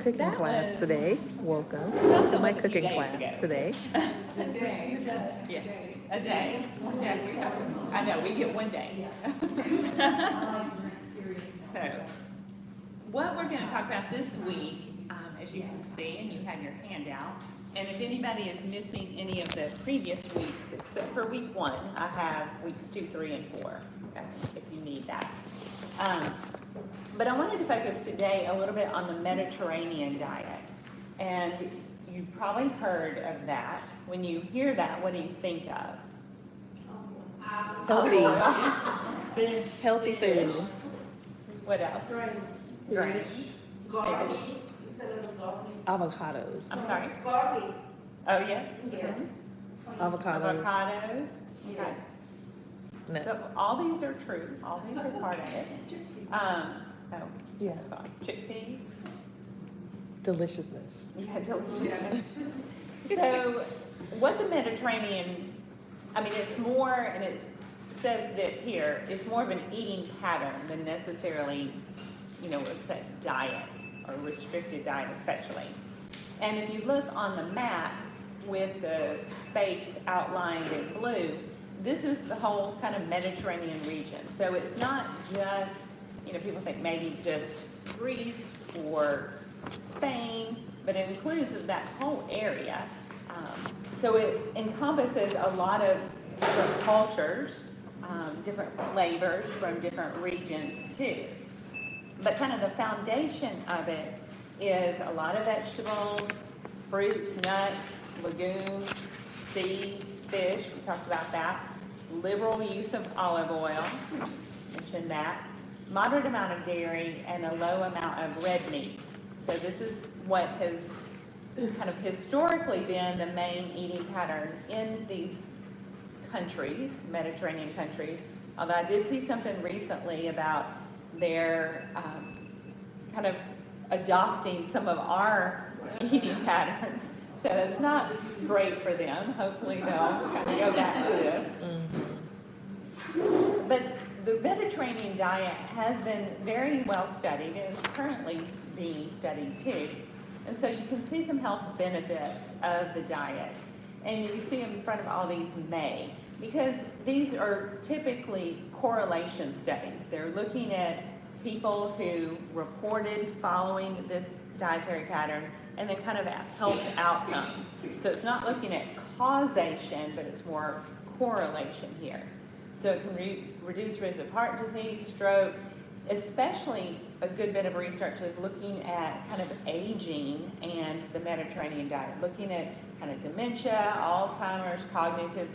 cooking class today. Welcome to my cooking class today. A day. Yeah, a day. Yeah, I know, we get one day. So, what we're gonna talk about this week, as you can see, and you have your handout, and if anybody is missing any of the previous weeks, except for week 1, I have weeks 2, 3, and 4, okay, if you need that. But I wanted to focus today a little bit on the Mediterranean diet. And you've probably heard of that. When you hear that, what do you think of? Healthy. Fish. Healthy food. What else? Grains. Garlic. Avocados. I'm sorry? Garlic. Oh, yeah? Yeah. Avocados. Avocados. Okay. Nuts. So all these are true. All these are part of it. Yeah. Sorry. Chickpeas. Deliciousness. Yeah, delicious. So, what the Mediterranean, I mean, it's more, and it says that here, it's more of an eating pattern than necessarily, a set diet or restricted diet especially. And if you look on the map with the space outlined in blue, this is the whole kind of Mediterranean region. So it's not just, people think maybe just Greece or Spain, but it includes that whole area. So it encompasses a lot of different cultures, different flavors from different regions too. But kind of the foundation of it is a lot of vegetables, fruits, nuts, legumes, seeds, fish, we talked about that. Liberal use of olive oil, mentioned that. Moderate amount of dairy and a low amount of red meat. So this is what has kind of historically been the main eating pattern in these countries, Mediterranean countries. Although I did see something recently about their kind of adopting some of our eating patterns. So it's not great for them. Hopefully they'll kind of go back to this. Mm-hmm. But the Mediterranean diet has been very well studied and is currently being studied too. And so you can see some health benefits of the diet. And you see them in front of all these may, because these are typically correlation studies. They're looking at people who reported following this dietary pattern and then kind of health outcomes. So it's not looking at causation, but it's more correlation here. So it can reduce risk of heart disease, stroke, especially a good bit of research is looking at kind of aging and the Mediterranean diet, looking at kind of dementia, Alzheimer's, cognitive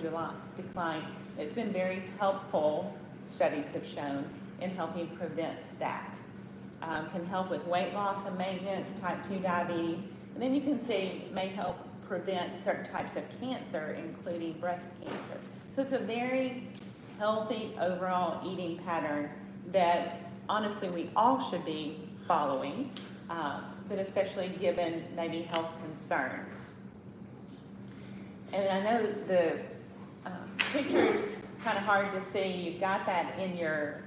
decline. It's been very helpful, studies have shown, in helping prevent that. Can help with weight loss and maintenance, type 2 diabetes, and then you can see it may help prevent certain types of cancer, including breast cancer. So it's a very healthy overall eating pattern that honestly we all should be following, but especially given maybe health concerns. And I know the picture's kind of hard to see. You've got that in your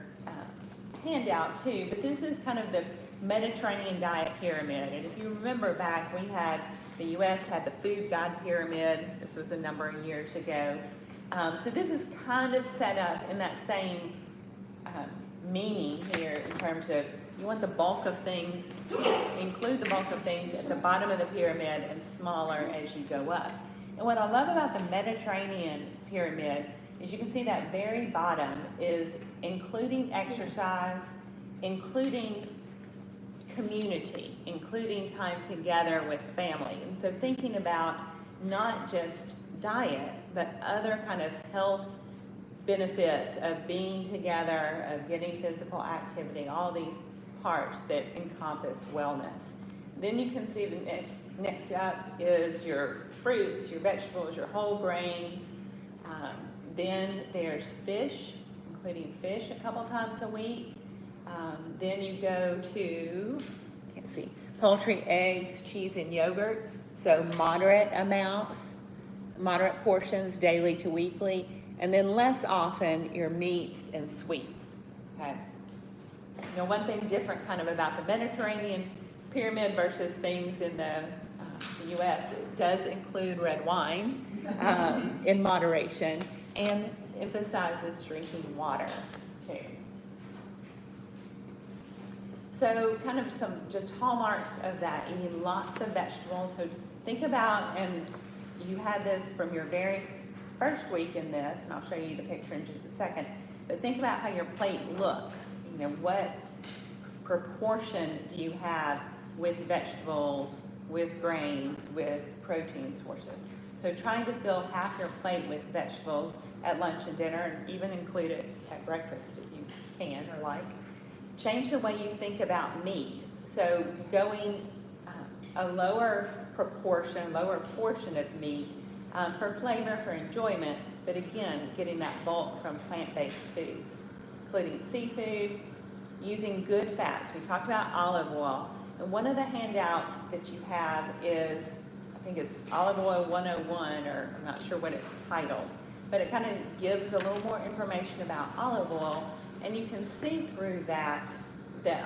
handout too, but this is kind of the Mediterranean diet pyramid. And if you remember back, the U.S. had the food guide pyramid. This was a number of years ago. So this is kind of set up in that same meaning here in terms of you want the bulk of things, include the bulk of things at the bottom of the pyramid and smaller as you go up. And what I love about the Mediterranean pyramid is you can see that very bottom is including exercise, including community, including time together with family. And so thinking about not just diet, but other kind of health benefits of being together, of getting physical activity, all these parts that encompass wellness. Then you can see the next up is your fruits, your vegetables, your whole grains. Then there's fish, including fish a couple times a week. Then you go to, poultry, eggs, cheese, and yogurt. So moderate amounts, moderate portions daily to weekly. And then less often, your meats and sweets, okay? One thing different kind of about the Mediterranean pyramid versus things in the US, it does include red wine in moderation, and emphasizes drinking water too. So kind of some just hallmarks of that, eating lots of vegetables. So think about, and you had this from your very first week in this, and I'll show you the picture in just a second, but think about how your plate looks. You know, what proportion do you have with vegetables, with grains, with protein sources? So trying to fill half your plate with vegetables at lunch and dinner, and even include it at breakfast if you can or like. Change the way you think about meat. So going a lower portion of meat for flavor, for enjoyment, but again, getting that bulk from plant-based foods, including seafood, using good fats. We talked about olive oil, and one of the handouts that you have is, I think it's Olive Oil 101, or I'm not sure what it's titled, but it kind of gives a little more information about olive oil, and you can see through that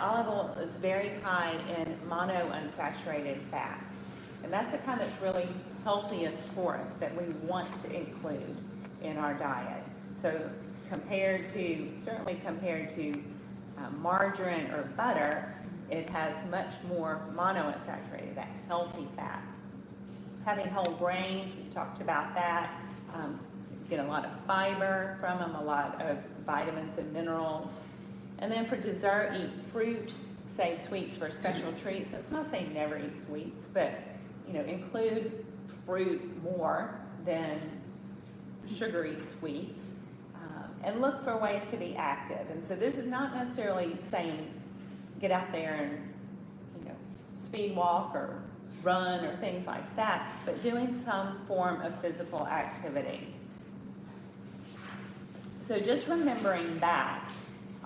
olive oil is very high in monounsaturated fats. And that's the kind that's really healthiest for us, that we want to include in our diet. So certainly compared to margarine or butter, it has much more monounsaturated, that healthy fat. Having whole grains, we talked about that. Get a lot of fiber from them, a lot of vitamins and minerals. And then for dessert, eat fruit, save sweets for special treats. So it's not saying never eat sweets, but include fruit more than sugary sweets, and look for ways to be active. And so this is not necessarily saying get out there and speed walk or run or things like that, but doing some form of physical activity. So just remembering back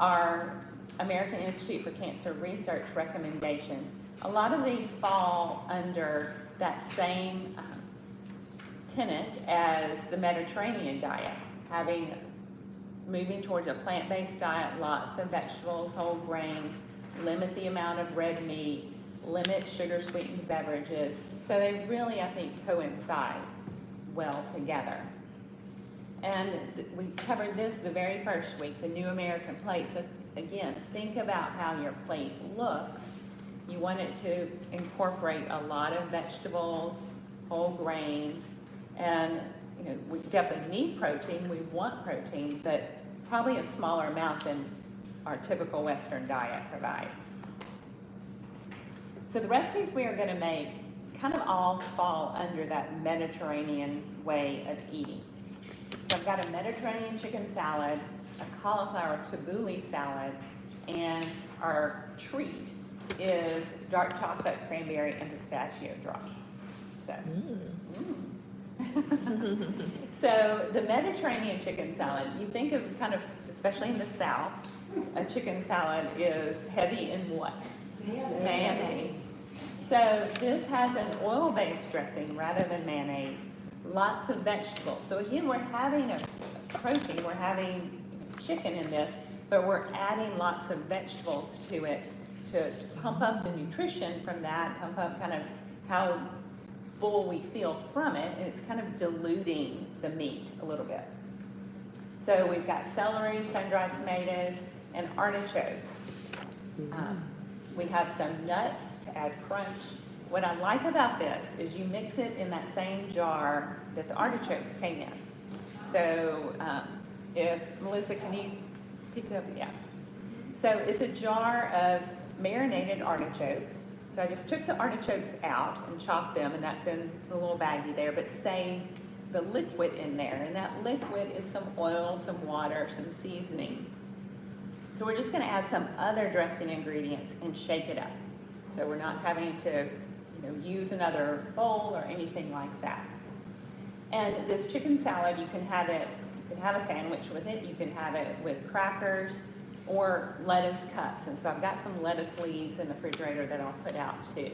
our American Institute for Cancer Research recommendations, a lot of these fall under that same tenet as the Mediterranean diet, moving towards a plant-based diet, lots of vegetables, whole grains, limit the amount of red meat, limit sugar-sweetened beverages. So they really, I think, coincide well together. And we covered this the very first week, the New American Plate. So again, think about how your plate looks. You want it to incorporate a lot of vegetables, whole grains, and we definitely need protein. We want protein, but probably a smaller amount than our typical Western diet provides. So the recipes we are going to make kind of all fall under that Mediterranean way of eating. So I've got a Mediterranean chicken salad, a cauliflower tabbouleh salad, and our treat is dark chocolate, cranberry, and pistachio drops. So, So the Mediterranean chicken salad, you think of kind of, especially in the South, a chicken salad is heavy in what? Mayonnaise. So this has an oil-based dressing rather than mayonnaise, lots of vegetables. So again, we're having a protein, we're having chicken in this, but we're adding lots of vegetables to it to pump up the nutrition from that, pump up kind of how full we feel from it, and it's kind of diluting the meat a little bit. So we've got celery, sun-dried tomatoes, and artichokes. We have some nuts to add crunch. What I like about this is you mix it in that same jar that the artichokes came in. So if Melissa, can you pick up? Yeah. So it's a jar of marinated artichokes. So I just took the artichokes out and chopped them, and that's in the little baggie there, but saved the liquid in there. And that liquid is some oil, some water, some seasoning. So we're just going to add some other dressing ingredients and shake it up. So we're not having to use another bowl or anything like that. And this chicken salad, you can have a sandwich with it. You can have it with crackers or lettuce cups. And so I've got some lettuce leaves in the refrigerator that I'll put out too.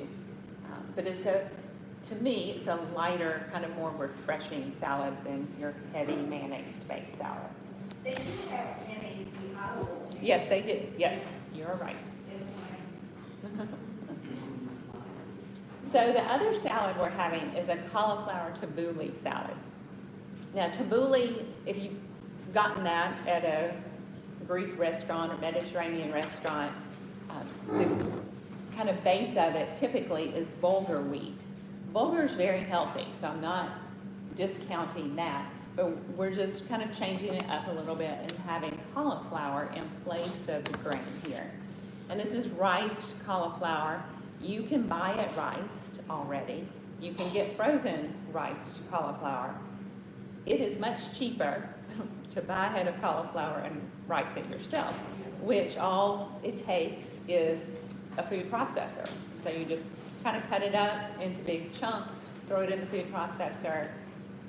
But to me, it's a lighter, kind of more refreshing salad than your heavy mayonnaise-based salads. They do have mayonnaise in olive oil. Yes, they do. Yes, you're right. Yes, ma'am. So the other salad we're having is a cauliflower tabbouleh salad. Now tabbouleh, if you've gotten that at a Greek restaurant or Mediterranean restaurant, the kind of base of it typically is bulgur wheat. Bulgur is very healthy, so I'm not discounting that, but we're just kind of changing it up a little bit and having cauliflower in place of the grain here. And this is riced cauliflower. You can buy it riced already. You can get frozen riced cauliflower. It is much cheaper to buy a head of cauliflower and rice it yourself, which all it takes is a food processor. So you just kind of cut it up into big chunks, throw it in the food processor,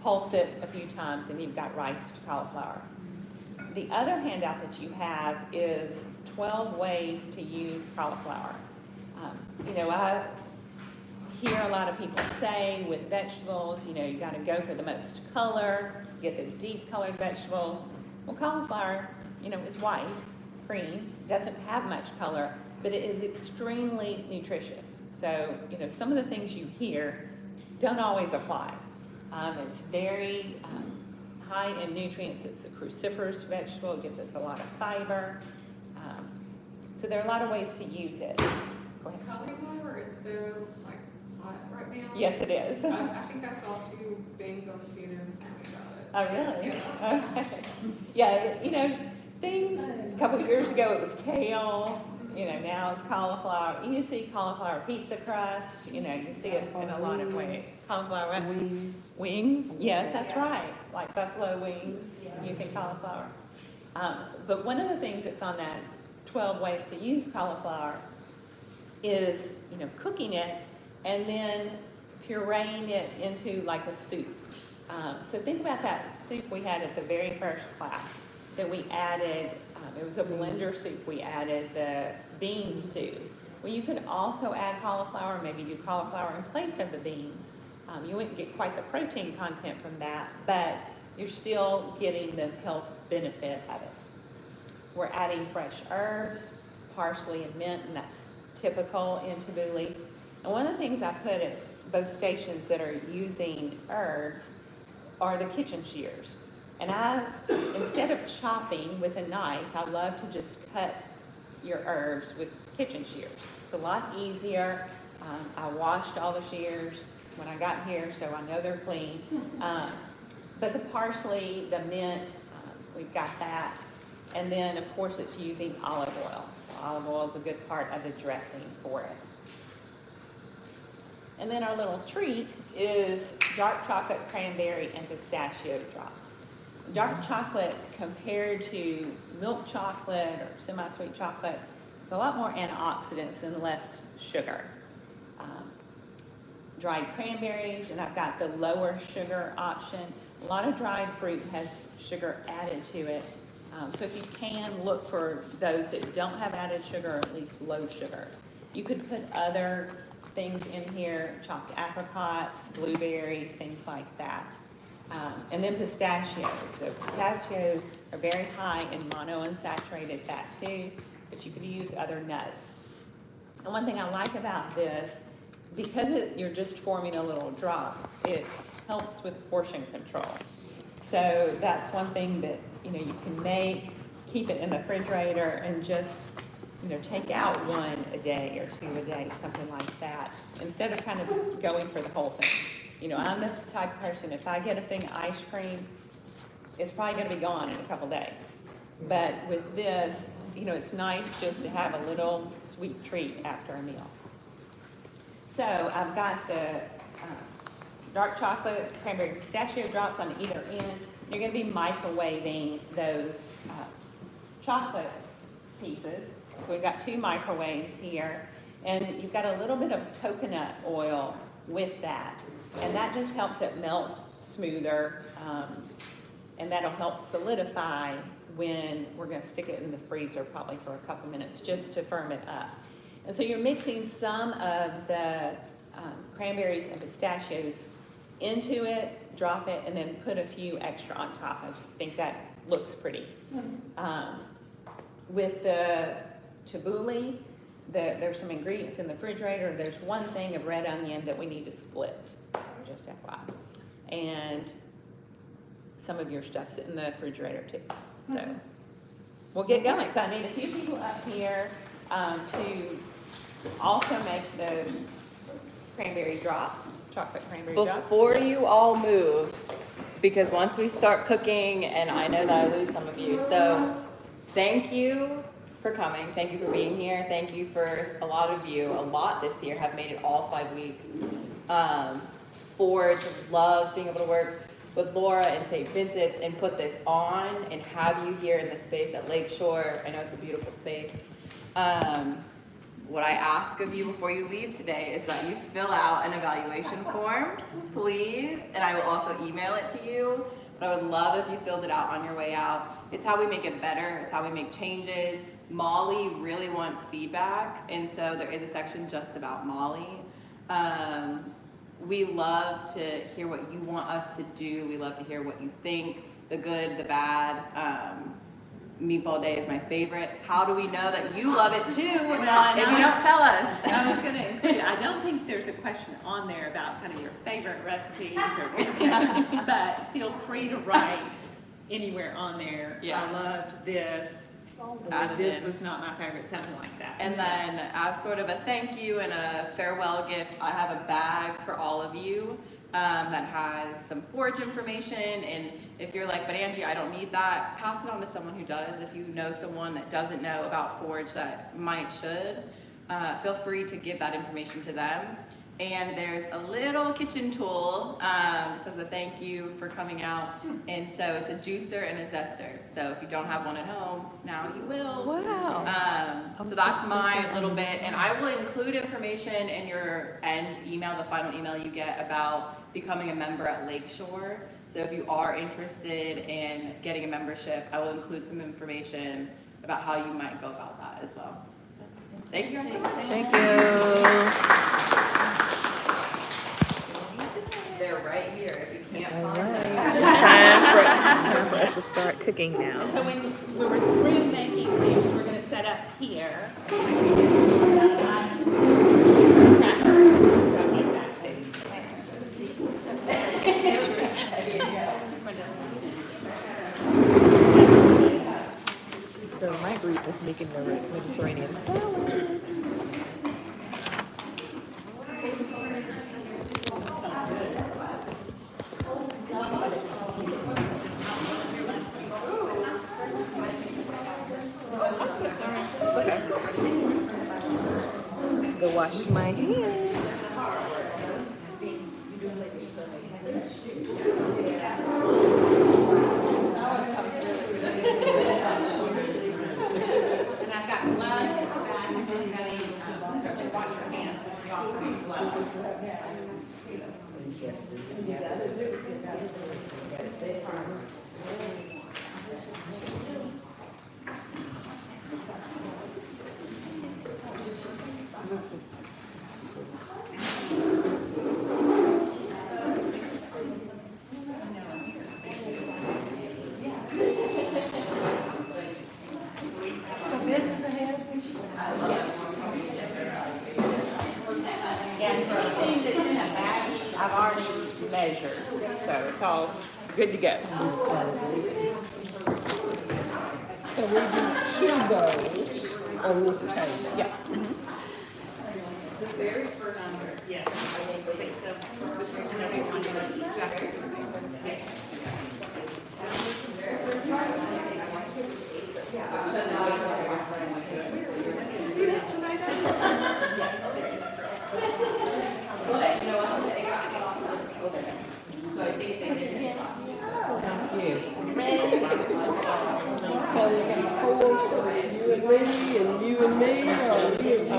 pulse it a few times, and you've got riced cauliflower. The other handout that you have is 12 ways to use cauliflower. I hear a lot of people say with vegetables, you got to go for the most color, get the deep colored vegetables. Well, cauliflower, is white, green, doesn't have much color, but it is extremely nutritious. So, some of the things you hear don't always apply. It's very high in nutrients. It's a cruciferous vegetable. It gives us a lot of fiber. So there are a lot of ways to use it. Go ahead. Cauliflower is so hot right now. Yes, it is. I think I saw 2 things on CNN this morning Oh, about it. really? Yeah. Okay. Yeah, things, a couple of years ago it was kale, now it's cauliflower. You see cauliflower pizza crust, you see it in a lot of ways. Cauliflower Wings. wings, yes, that's right, like buffalo wings using cauliflower. But one of the things that's on that 12 ways to use cauliflower is, cooking it and then pureeing it into like a soup. So think about that soup we had at the very first class that we added, it was a blender soup, we added the beans to. Well, you could also add cauliflower, maybe do cauliflower in place of the beans. You wouldn't get quite the protein content from that, but you're still getting the health benefit of it. We're adding fresh herbs, parsley and mint, and that's typical in tabbouleh. And one of the things I put at both stations that are using herbs are the kitchen shears. And instead of chopping with a knife, I love to just cut your herbs with kitchen shears. It's a lot easier. I washed all the shears when I got here, so I know they're clean. But the parsley, the mint, we've got that. And then, of course, it's using olive oil. So olive oil is a good part of the dressing for it. And then our little treat is dark chocolate, cranberry, and pistachio drops. Dark chocolate compared to milk chocolate or semi-sweet chocolate, it's a lot more antioxidants and less sugar. Dried cranberries, and I've got the lower sugar option. A lot of dried fruit has sugar added to it. So if you can, look for those that don't have added sugar or at least low sugar. You could put other things in here, chopped apricots, blueberries, things like that. And then pistachios. So pistachios are very high in monounsaturated fat too, but you could use other nuts. And one thing I like about this, because you're just forming a little drop, it helps with portion control. So that's one thing that you can make, keep it in the refrigerator, and just take out 1 a day or 2 a day, something like that, instead of kind of going for the whole thing. I'm the type of person, if I get a thing of ice cream, it's probably going to be gone in a couple days. But with this, it's nice just to have a little sweet treat after a meal. So I've got the dark chocolate, cranberry, pistachio drops on either end. You're going to be microwaving those chocolate pieces. So we've got 2 microwaves here, and you've got a little bit of coconut oil with that, and that just helps it melt smoother, and that'll help solidify when we're going to stick it in the freezer probably for a couple minutes just to firm it up. And so you're mixing some of the cranberries and pistachios into it, drop it, and then put a few extra on top. I just think that looks pretty. With the tabbouleh, there's some ingredients in the refrigerator. There's one thing of red onion that we need to split, just FYI. And some of your stuff's in the refrigerator too. So we'll get going. So I need a few people up here to also make the cranberry drops, chocolate cranberry drops. Before you all move, because once we start cooking, and I know that I lose some of you, so thank you for coming. Thank you for being here. Thank you for a lot this year have made it all 5 weeks. Forge loves being able to work with Laura and St. Vincent's and put this on and have you here in the space at Lakeshore. I know it's a beautiful space. What I ask of you before you leave today is that you fill out an evaluation form, please, and I will also email it to you. But I would love if you filled it out on your way out. It's how we make it better. It's how we make changes. Molly really wants feedback, and so there is a section just about Molly. We love to hear what you want us to do. We love to hear what you think, the good, the bad. Meatball Day is my favorite. How do we know that you love it too if you don't tell us? I was going to include, I don't think there's a question on there about kind of your favorite recipes or but feel free to write anywhere on there. Yeah. I loved this. This was not my favorite, something like that. And then as sort of a thank you and a farewell gift, I have a bag for all of you that has some Forge information. And if you're like, but Angie, I don't need that, pass it on to someone who does. If you know someone that doesn't know about Forge that should, feel free to give that information to them. And there's a little kitchen tool, just as a thank you for coming out. And so it's a juicer and a zester. So if you don't have one at home, now you will. Wow. So that's my little bit. And I will include information in your end email, the final email you get about becoming a member at Lakeshore. So if you are interested in getting a membership, I will include some information about how you might go about that as well. Thank you guys so much. Thank you. They're right here if you can't All find right, them. it's time for us to start cooking now. So when we're through making things, we're going to set up here. So my group is making the Mediterranean salads. I'm so sorry. It's okay. Go wash my hands. And I've got gloves at the back, if anybody, certainly wash your hands, but you also need gloves. And anything that's in a baggie, I've already measured, so it's all good to go. So we do 2 bowls on this table. Yeah. So we got 4, so you and me, or you and me.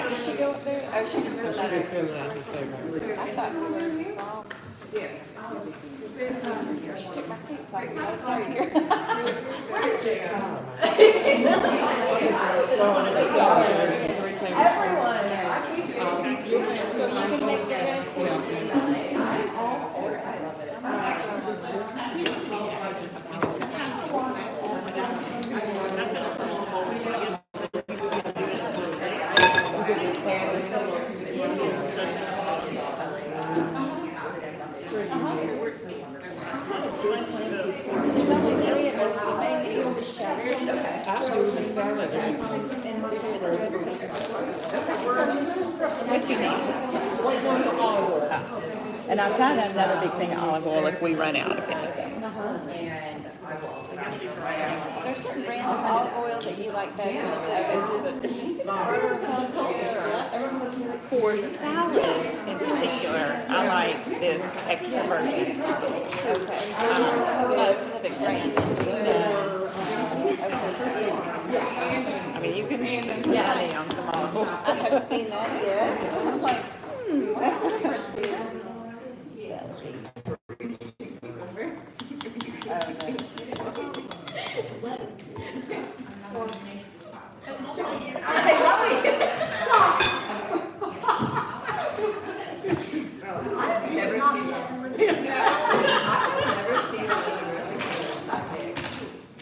Did she go up there? Oh, she just filled that out. I thought we were small. Yes. She took my seat, so I was sorry. Everyone. So you can make the rest. What you need? And I'll try to another big thing of olive oil if we run out of anything. There's certain brands of olive oil that you like better than others. For salads in particular, I like this extra virgin. Okay. So not a specific brand. I mean, you can spend some money on some olive oil. I have seen that, yes. I was like, what's the difference here? Celery.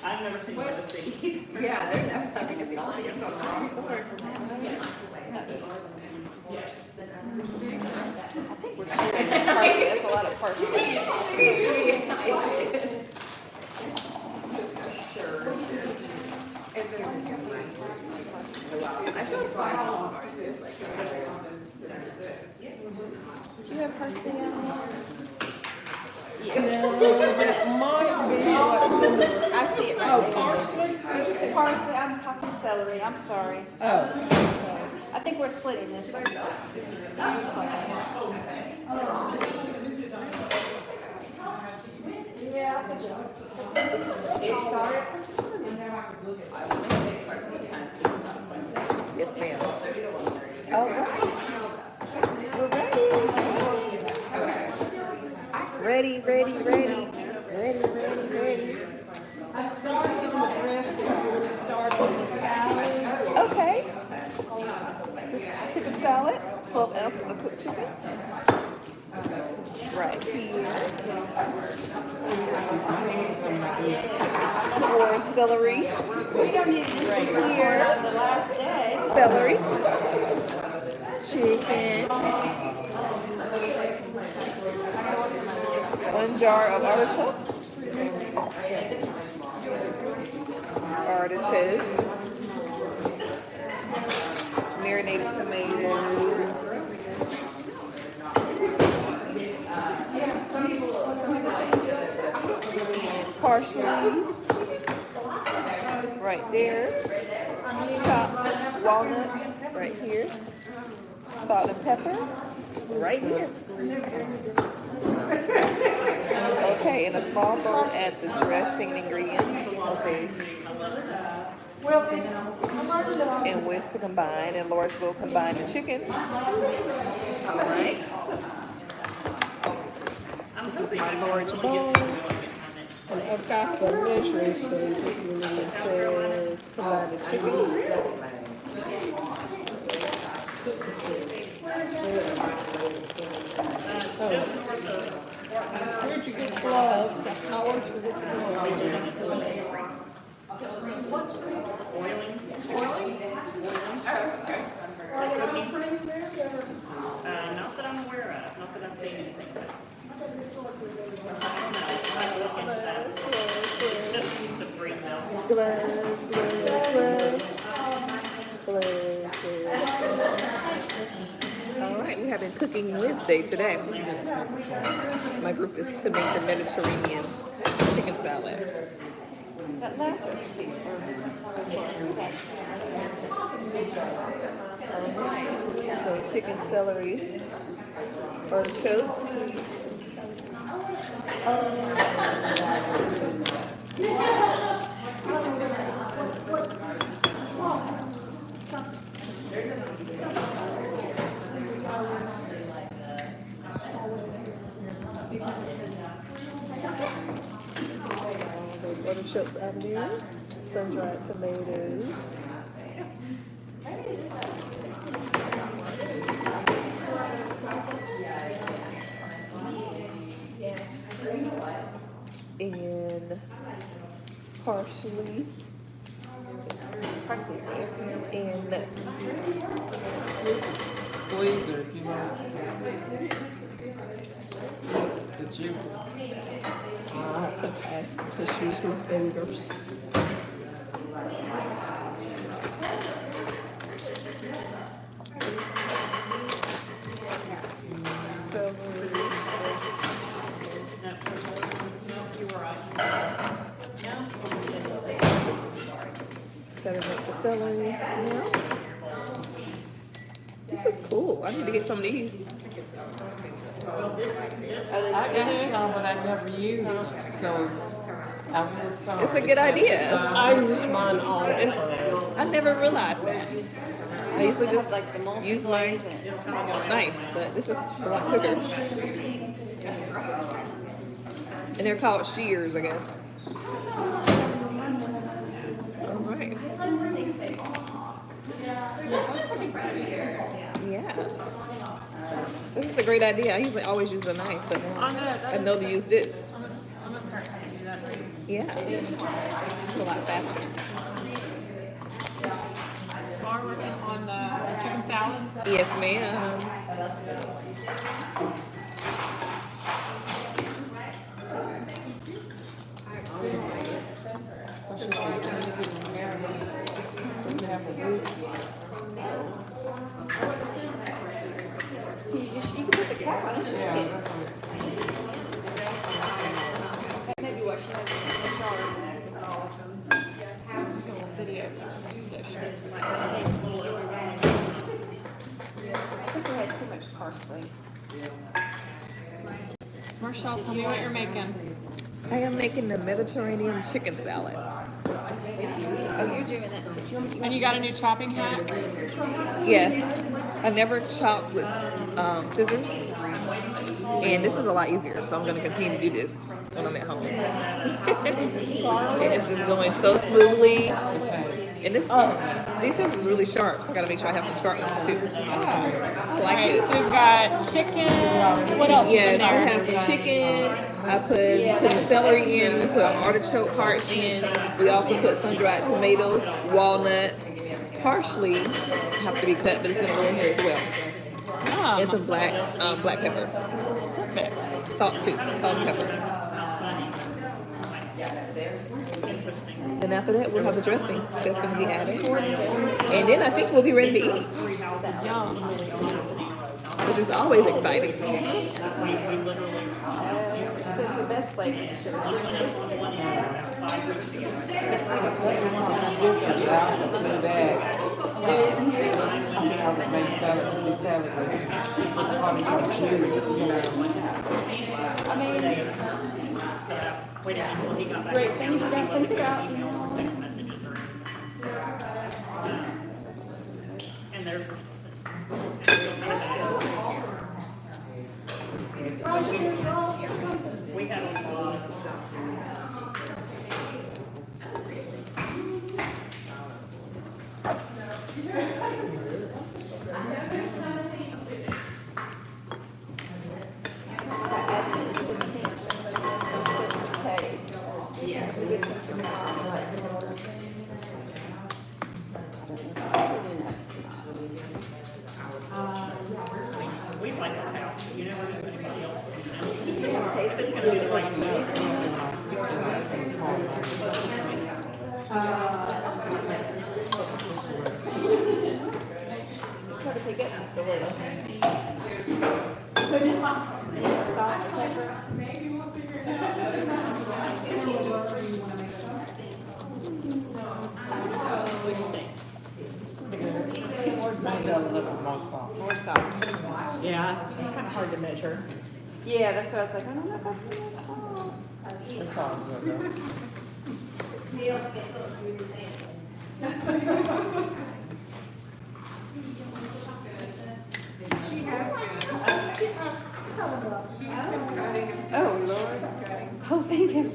I've never seen one this big. Yeah, they're never gonna be all I think we're doing parsley. That's a lot of parsley. Do you have parsley on there? That might be what's in the, I see it right oh, there. parsley? Parsley, I'm talking celery, I'm sorry. Oh. I think we're splitting this one. It starts, I want to say it starts on the 10th. Yes, ma'am. All right. We're ready. Ready. I started on the dressing, I'm going to start on the salad. Okay. This is chicken salad, 12 ounces of cooked chicken. Right here. Or celery. We don't need to right here. On the last day. Celery. Chicken. 1 jar of artichokes. Marinated tomatoes. Parsley. Right there. Chopped walnuts. Right here. Salt and pepper. Right here. Okay, in a small bowl, add the dressing and ingredients. Okay. And whisk to combine. In large bowl, combine the chicken. All right. This is my large bowl. And I've got the measuring spoon, it says combine the chicken. Oh. Where'd you get gloves? I always forget gloves. Are there hot springs there? Not that I'm aware of, not that I've seen anything. Gloves. All right, we have been cooking Wednesday today. My group is to make the Mediterranean chicken salad. That last recipe. So chicken, celery, artichokes. Artichokes out of there, sun-dried tomatoes. And parsley. Parsley's there. And nuts. Squeeze it if you want. The juice. That's okay. Just use my fingers. Cutting up the celery now. This is cool. I need to get some of these. I got some, but I never used them, so I will start. It's a good idea. I use mine all the time. I never realized that. I usually just use my knife, but this is a lot quicker. And they're called shears, I guess. All right. Yeah. This is a great idea. I usually always use a knife, but now I know to use this. I'm gonna start having to do that for you. Yeah. It's a lot faster. Are working on the chicken salad? Yes, ma'am. You can put the cap on it. Yeah. Maybe what she has in the jar. Video session. I think we had too much parsley. Marshelle, tell me what you're making. I am making the Mediterranean chicken salad. Oh, you're doing that too. And you got a new chopping hat? Yes. I never chopped with scissors. And this is a lot easier, so I'm going to continue to do this when I'm at home. And it's just going so smoothly. And this, these scissors is really sharp, so I got to make sure I have some sharp ones too. Like this. So we've got chicken. What else Yes, is in I there? have some chicken. I put celery in. We put artichoke hearts in. We also put sun-dried tomatoes, walnuts. Parsley have to be cut, but it's gonna go in here as well. Ah, And some black pepper, perfect. salt too, salt and pepper. Then after that, we'll have the dressing that's gonna be added, and then I think we'll be ready to eat, Yum. which is always exciting. It says the best flavors to the Yes, we don't flavor I mean, great things you gotta think about. It's hard to pick up just a little. Salt, pepper. More salt. Yeah, it's kind of hard to measure. Yeah, that's what I was like, I don't know if I put more salt. Deals get go through the things. Oh, Lord. Oh, thank you.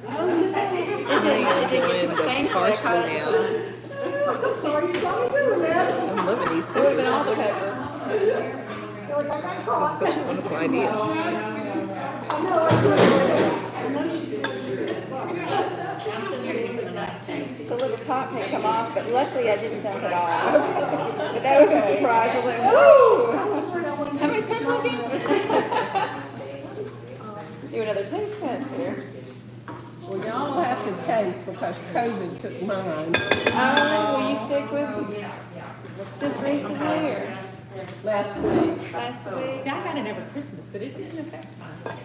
Oh, no. It didn't get to the thing for that Parsley now. I'm loving these Would have been all scissors. the pepper. This is such a wonderful idea. The little top may come off, but luckily I didn't dump it all. But that was a surprise. I was like, whoa! How much pepper again? Do another taste test here. Well, y'all have to taste because COVID took mine Oh, were you sick with just recently or last week. last week? I got it over Christmas, but it didn't affect mine.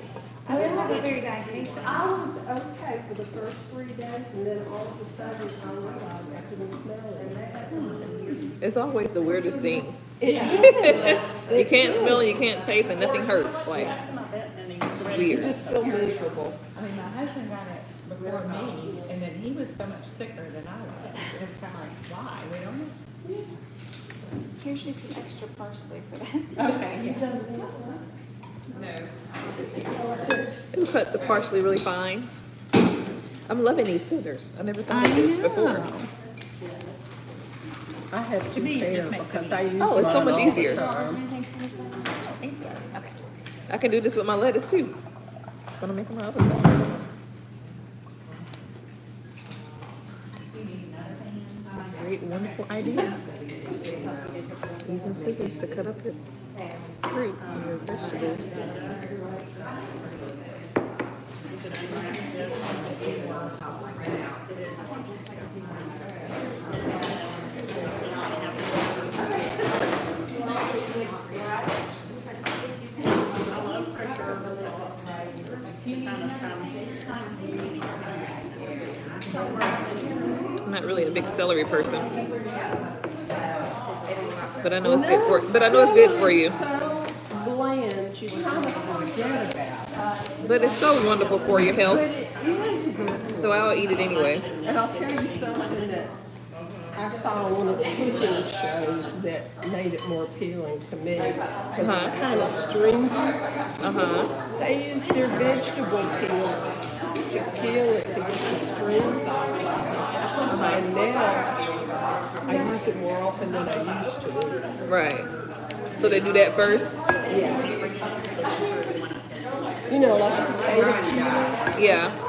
I wasn't very diagnosed. I was okay for the first 3 days, and then all of a sudden I realized after and smelling. It's always the weirdest thing. It You can't smell and you can't taste and nothing hurts. Like, it's just You weird. just feel miserable. I mean, my husband got it before me, and then he was so much sicker than I was. And it's kind of like, why? We don't know. Here's just some extra parsley for that. Okay, yeah. You cut the parsley really fine. I'm loving these scissors. I never thought of this before. I have To me, two it pair just makes because it I use Oh, it's so mine much all the easier. time. I can do this with my lettuce too. When I make my other salads. It's a great, wonderful idea. Using scissors to cut up your fruit and your vegetables. I'm not really a big celery person, but I know it's good for. But I know it's good for you. So bland, you kind of forget about it. But it's so wonderful for your But health. it is good. So I'll eat it anyway. And I'll tell you something that I saw on one of the cooking shows that made it more appealing to me. Because it's kind of stringy. They use their vegetable peel to peel it to get the strings off. And now I use it more often than I used to. Right. So they do that first. Yeah. You know, like a potato peel. Yeah.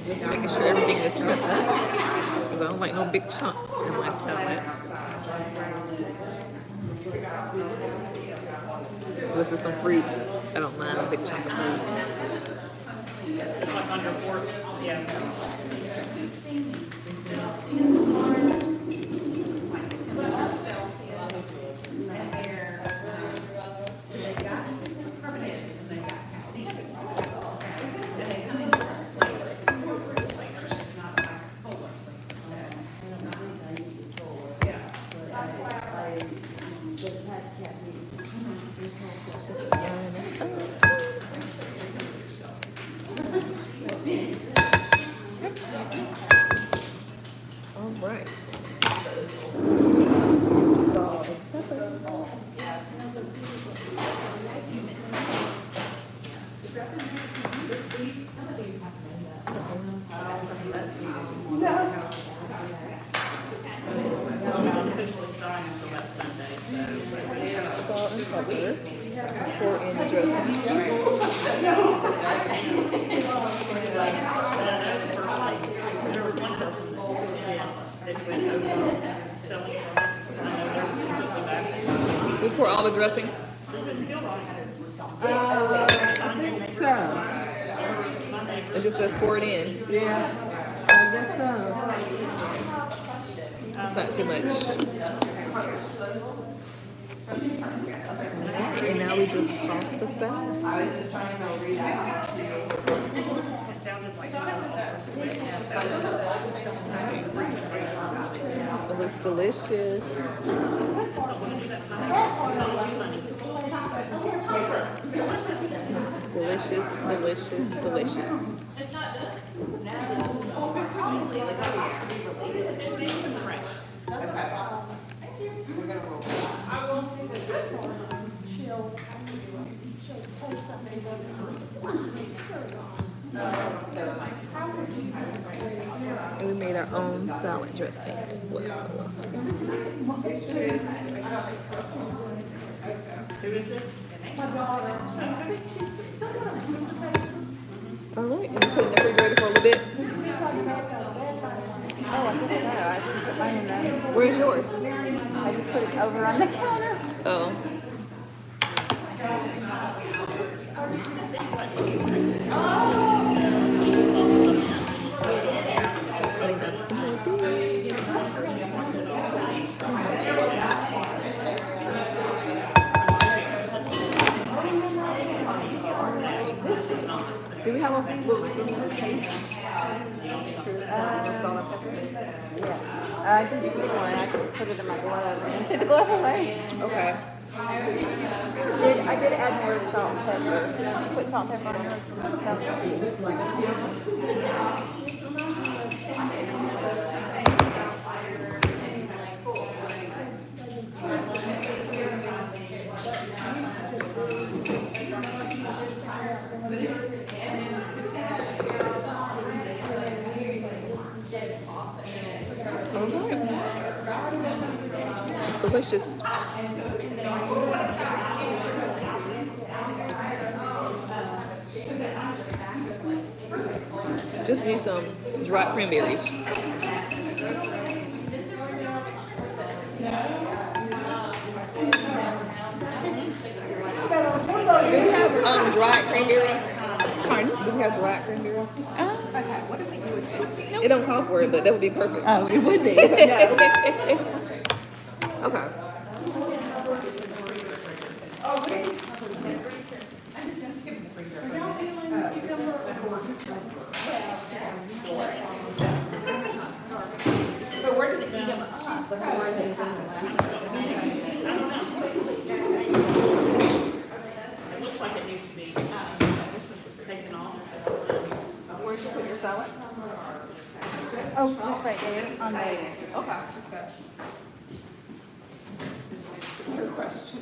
Just making sure everything is cut up because I don't like no big chunks in my salads. This is some fruits. I don't mind a big chunk of fruit. All right. So, salt and pepper. Pour in the dressing. We pour all the dressing. So, It just says pour it in. yeah, I guess so. It's not too much. And now we just toss the salad. It looks delicious. Delicious, delicious, delicious. And we made our own salad dressing as well. All right, and put it in the refrigerator for a little bit. Oh, I guess so. I just put mine in there. Where's yours? I just put it over on the counter. Oh. Clean up some more things. Do we have a little spoon of tape? Salt and pepper? Yes. I didn't see one. I just put it in my glove and took the glove away. Okay. I did add more salt and pepper. Did you put salt and pepper on yours? It's delicious. Just need some dried cranberries. Do we have dried cranberries? Pardon? Do we have dried cranberries? Okay, what if we do with this? It don't call for it, but that would be perfect. Oh, it would be. Okay. But we're gonna eat them up. It looks like it needs to be, taken off. Where'd you put your salad? Oh, just right there on the. Okay. Your question.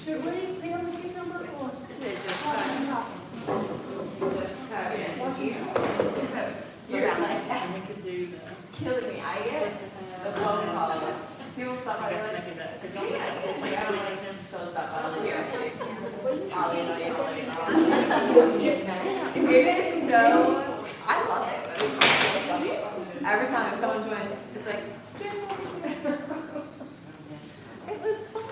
Should we pay on the cucumber or? And we could do the. Killing me, I get the phone call. People stop by like, it is so, I love it. Every time someone joins, it's like, it was fun.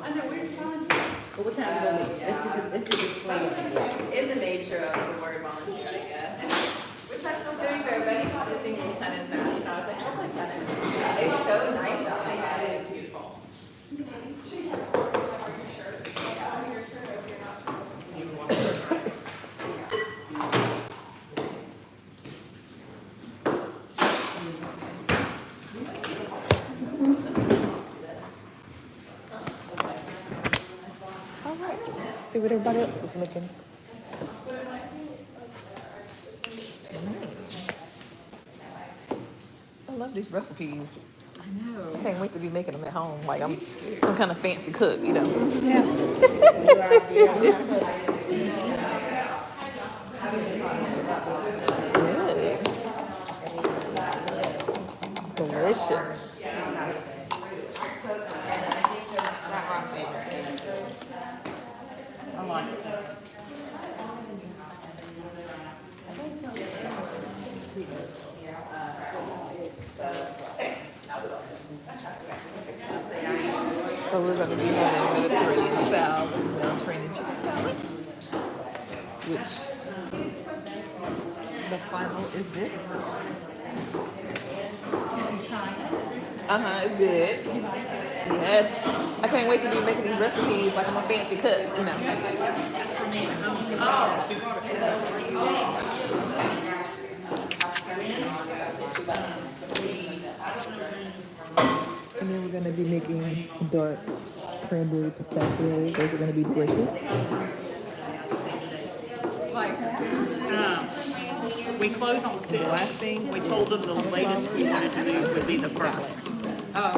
I know, we're fun. What time is it? Let's get this plate. In the nature of the word volunteer, I guess. Which I feel very fair. Betty got a singles tennis match, and I was like, I don't play tennis. It's so nice outside. Beautiful. All right. Let's see what everybody else is making. I love these recipes. I know. I can't wait to be making them at home. Like I'm some kind of fancy cook, you know. Good. Delicious. I like it. So we're going to be having Mediterranean salad, Mediterranean chicken salad, which the final is this. It's good. Yes. I can't wait to be making these recipes like I'm a fancy cook, you know. And then we're going to be making dark cranberry pistachio. Those are going to be delicious. We close on The last thing We told them the latest we wanted to do would be the first. So,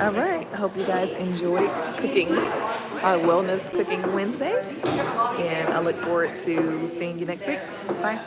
All right. I hope you guys enjoyed cooking our Wellness Cooking Wednesday. And I look forward to seeing you next week. Bye.